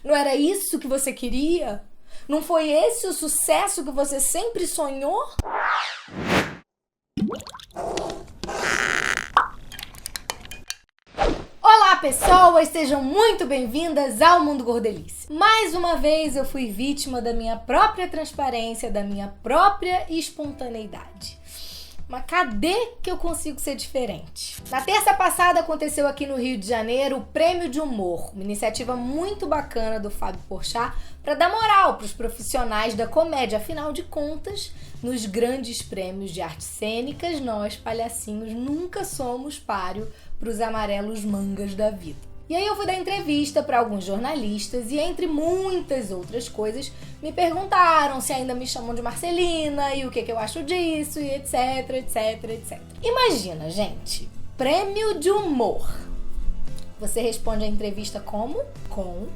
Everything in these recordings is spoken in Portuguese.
Não era isso que você queria? Não foi esse o sucesso que você sempre sonhou? Olá pessoas, sejam muito bem-vindas ao Mundo Gordelice. Mais uma vez eu fui vítima da minha própria transparência, da minha própria espontaneidade. Mas cadê que eu consigo ser diferente? Na terça passada aconteceu aqui no Rio de Janeiro o Prêmio de Humor, uma iniciativa muito bacana do Fábio Porchat para dar moral para os profissionais da comédia. Afinal de contas, nos grandes prêmios de artes cênicas, nós, palhacinhos, nunca somos páreo para os amarelos mangas da vida. E aí eu fui dar entrevista para alguns jornalistas e, entre muitas outras coisas, me perguntaram se ainda me chamam de Marcelina e o que eu acho disso e etc, etc, etc. Imagina, gente, prêmio de humor. Você responde a entrevista como? Com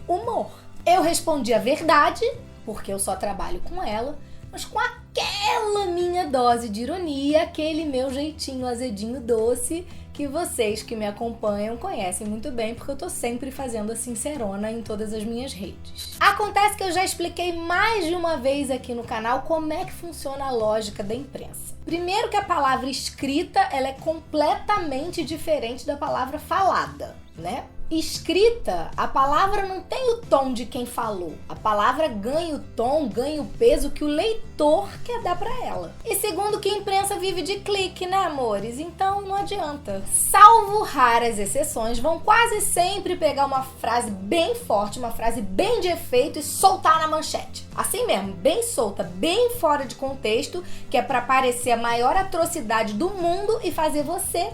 humor. Eu respondi a verdade, porque eu só trabalho com ela, mas com aquela minha dose de ironia, aquele meu jeitinho azedinho doce que vocês que me acompanham conhecem muito bem, porque eu tô sempre fazendo a sincerona em todas as minhas redes. Acontece que eu já expliquei mais de uma vez aqui no canal como é que funciona a lógica da imprensa. Primeiro que a palavra escrita, ela é completamente diferente da palavra falada, né? Escrita, a palavra não tem o tom de quem falou. A palavra ganha o tom, ganha o peso que o leitor quer dar pra ela. E segundo que a imprensa vive de clique, né, amores? Então não adianta. Salvo raras exceções, vão quase sempre pegar uma frase bem forte, uma frase bem de efeito e soltar na manchete. Assim mesmo, bem solta, bem fora de contexto, que é pra parecer a maior atrocidade do mundo e fazer você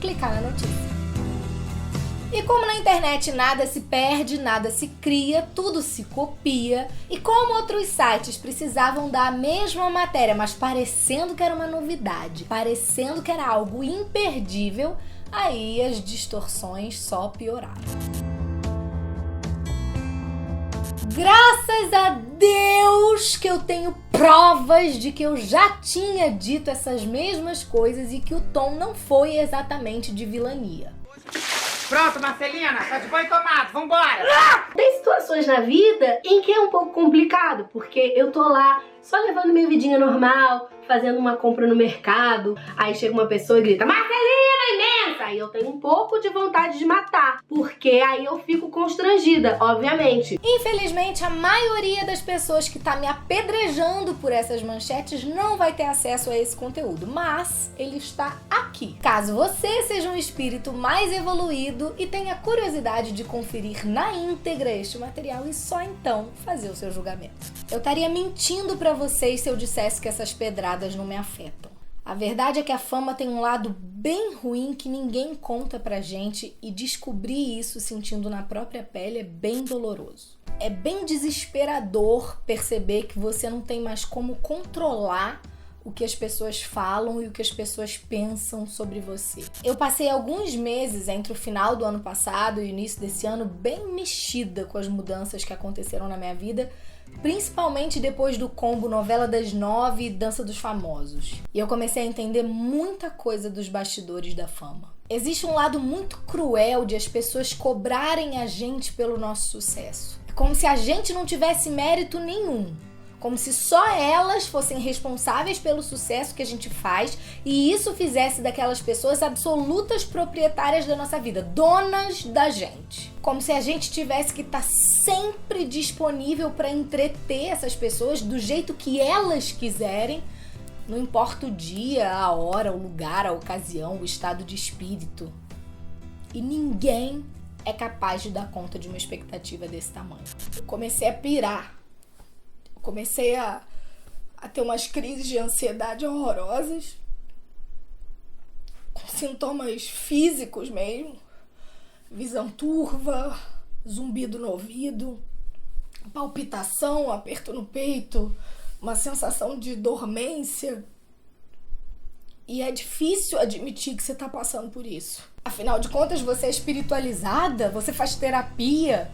clicar na notícia. E como na internet nada se perde, nada se cria, tudo se copia, e como outros sites precisavam dar a mesma matéria, mas parecendo que era uma novidade, parecendo que era algo imperdível, aí as distorções só pioraram. Graças a Deus que eu tenho provas de que eu já tinha dito essas mesmas coisas e que o tom não foi exatamente de vilania. Pronto, Marcelina, tá de banho tomado, vambora! Tem situações na vida em que é um pouco complicado, porque eu tô lá só levando minha vidinha normal, fazendo uma compra no mercado, aí chega uma pessoa e grita, Marcelina imensa! Aí eu tenho um pouco de vontade de matar, porque aí eu fico constrangida, obviamente. Infelizmente, a maioria das pessoas que tá me apedrejando por essas manchetes não vai ter acesso a esse conteúdo, mas ele está aqui. Caso você seja um espírito mais evoluído e tenha curiosidade de conferir na íntegra este material e só então fazer o seu julgamento. Eu estaria mentindo pra vocês se eu dissesse que essas pedradas não me afetam. A verdade é que a fama tem um lado bem ruim que ninguém conta pra gente e descobrir isso sentindo na própria pele é bem doloroso. É bem desesperador perceber que você não tem mais como controlar o que as pessoas falam e o que as pessoas pensam sobre você. Eu passei alguns meses entre o final do ano passado e o início desse ano bem mexida com as mudanças que aconteceram na minha vida, principalmente depois do combo Novela das 9 e Dança dos Famosos. E eu comecei a entender muita coisa dos bastidores da fama. Existe um lado muito cruel de as pessoas cobrarem a gente pelo nosso sucesso. É como se a gente não tivesse mérito nenhum. Como se só elas fossem responsáveis pelo sucesso que a gente faz e isso fizesse daquelas pessoas absolutas proprietárias da nossa vida, donas da gente. Como se a gente tivesse que estar sempre disponível para entreter essas pessoas do jeito que elas quiserem, não importa o dia, a hora, o lugar, a ocasião, o estado de espírito. E ninguém é capaz de dar conta de uma expectativa desse tamanho. Eu comecei a pirar. Comecei a ter umas crises de ansiedade horrorosas, com sintomas físicos mesmo, visão turva, zumbido no ouvido, palpitação, aperto no peito, uma sensação de dormência. E é difícil admitir que você está passando por isso. Afinal de contas, você é espiritualizada, você faz terapia,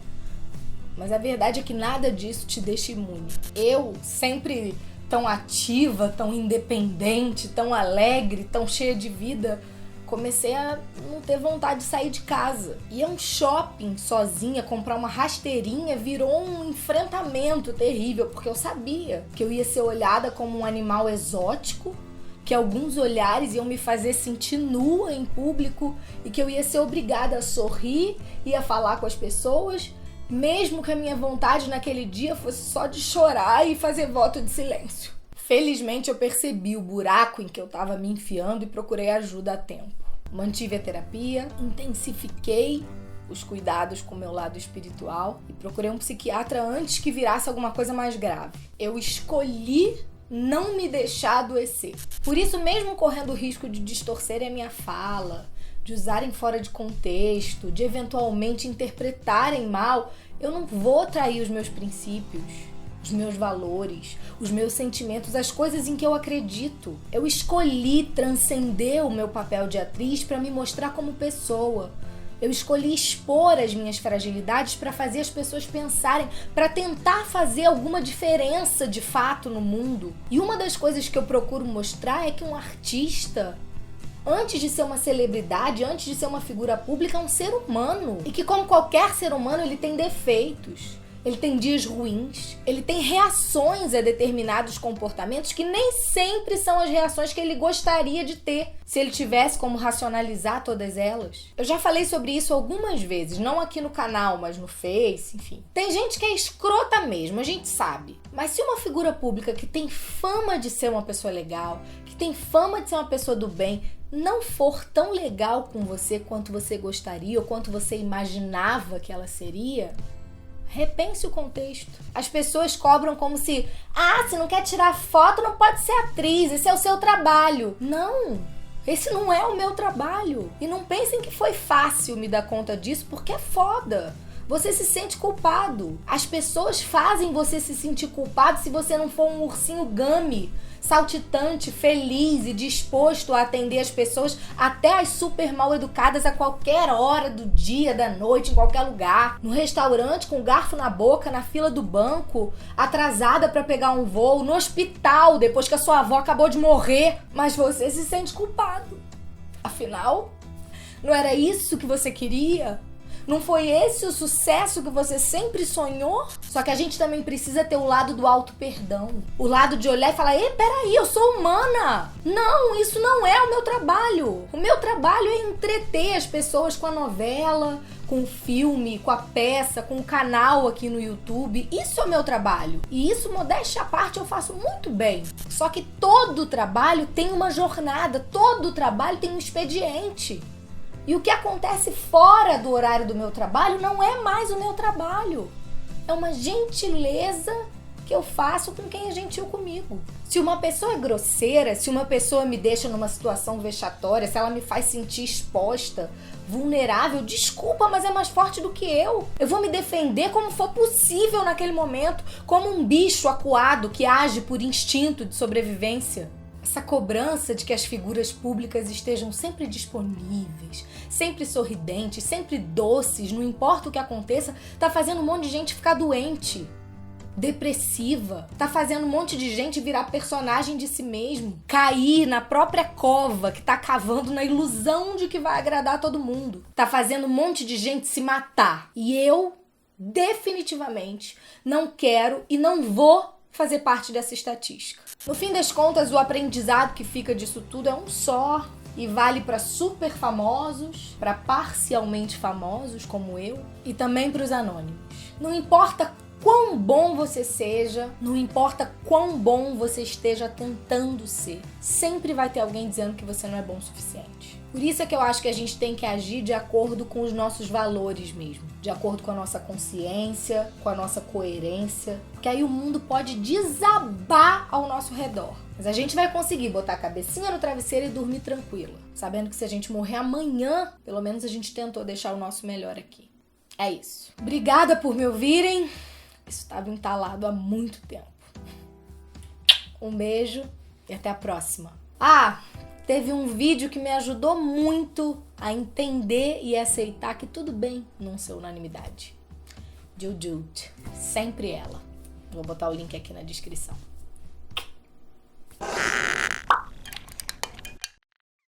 mas a verdade é que nada disso te deixa imune. Eu, sempre tão ativa, tão independente, tão alegre, tão cheia de vida, comecei a não ter vontade de sair de casa. Ir a um shopping sozinha, comprar uma rasteirinha, virou um enfrentamento terrível, porque eu sabia que eu ia ser olhada como um animal exótico, que alguns olhares iam me fazer sentir nua em público e que eu ia ser obrigada a sorrir e a falar com as pessoas, mesmo que a minha vontade naquele dia fosse só de chorar e fazer voto de silêncio. Felizmente eu percebi o buraco em que eu estava me enfiando e procurei ajuda a tempo. Mantive a terapia, intensifiquei os cuidados com o meu lado espiritual e procurei um psiquiatra antes que virasse alguma coisa mais grave. Eu escolhi não me deixar adoecer. Por isso, mesmo correndo o risco de distorcerem a minha fala, de usarem fora de contexto, de eventualmente interpretarem mal, eu não vou trair os meus princípios, os meus valores, os meus sentimentos, as coisas em que eu acredito. Eu escolhi transcender o meu papel de atriz para me mostrar como pessoa. Eu escolhi expor as minhas fragilidades para fazer as pessoas pensarem, para tentar fazer alguma diferença de fato no mundo. E uma das coisas que eu procuro mostrar é que um artista, antes de ser uma celebridade, antes de ser uma figura pública, é um ser humano. E que, como qualquer ser humano, ele tem defeitos. Ele tem dias ruins, ele tem reações a determinados comportamentos que nem sempre são as reações que ele gostaria de ter, se ele tivesse como racionalizar todas elas. Eu já falei sobre isso algumas vezes, não aqui no canal, mas no Face, enfim. Tem gente que é escrota mesmo, a gente sabe. Mas se uma figura pública que tem fama de ser uma pessoa legal, que tem fama de ser uma pessoa do bem, não for tão legal com você quanto você gostaria ou quanto você imaginava que ela seria, repense o contexto. As pessoas cobram como se, se não quer tirar foto, não pode ser atriz, esse é o seu trabalho. Não, esse não é o meu trabalho. E não pensem que foi fácil me dar conta disso, porque é foda. Você se sente culpado. As pessoas fazem você se sentir culpado se você não for um ursinho gummy, saltitante, feliz e disposto a atender as pessoas, até as super mal educadas, a qualquer hora do dia, da noite, em qualquer lugar. No restaurante, com o garfo na boca, na fila do banco, atrasada para pegar um voo, no hospital, depois que a sua avó acabou de morrer. Mas você se sente culpado. Afinal, não era isso que você queria? Não foi esse o sucesso que você sempre sonhou? Só que a gente também precisa ter o lado do auto-perdão. O lado de olhar e falar, peraí, eu sou humana. Não, isso não é o meu trabalho. O meu trabalho é entreter as pessoas com a novela, com o filme, com a peça, com o canal aqui no YouTube. Isso é o meu trabalho. E isso, modéstia à parte, eu faço muito bem. Só que todo trabalho tem uma jornada, todo trabalho tem um expediente. E o que acontece fora do horário do meu trabalho não é mais o meu trabalho. É uma gentileza que eu faço com quem é gentil comigo. Se uma pessoa é grosseira, se uma pessoa me deixa numa situação vexatória, se ela me faz sentir exposta, vulnerável, desculpa, mas é mais forte do que eu. Eu vou me defender como for possível naquele momento, como um bicho acuado que age por instinto de sobrevivência. Essa cobrança de que as figuras públicas estejam sempre disponíveis, sempre sorridentes, sempre doces, não importa o que aconteça, tá fazendo um monte de gente ficar doente, depressiva, tá fazendo um monte de gente virar personagem de si mesmo, cair na própria cova que tá cavando na ilusão de que vai agradar todo mundo, tá fazendo um monte de gente se matar. E eu, definitivamente, não quero e não vou fazer parte dessa estatística. No fim das contas, o aprendizado que fica disso tudo é um só e vale para super famosos, para parcialmente famosos como eu e também para os anônimos. Não importa quão bom você seja, não importa quão bom você esteja tentando ser, sempre vai ter alguém dizendo que você não é bom o suficiente. Por isso é que eu acho que a gente tem que agir de acordo com os nossos valores mesmo, de acordo com a nossa consciência, com a nossa coerência, porque aí o mundo pode desabar ao nosso redor. Mas a gente vai conseguir botar a cabecinha no travesseiro e dormir tranquila, sabendo que se a gente morrer amanhã, pelo menos a gente tentou deixar o nosso melhor aqui. É isso. Obrigada por me ouvirem. Isso estava entalado há muito tempo. Um beijo e até a próxima. Teve um vídeo que me ajudou muito a entender e aceitar que tudo bem não ser unanimidade. Jujut, sempre ela. Vou botar o link aqui na descrição.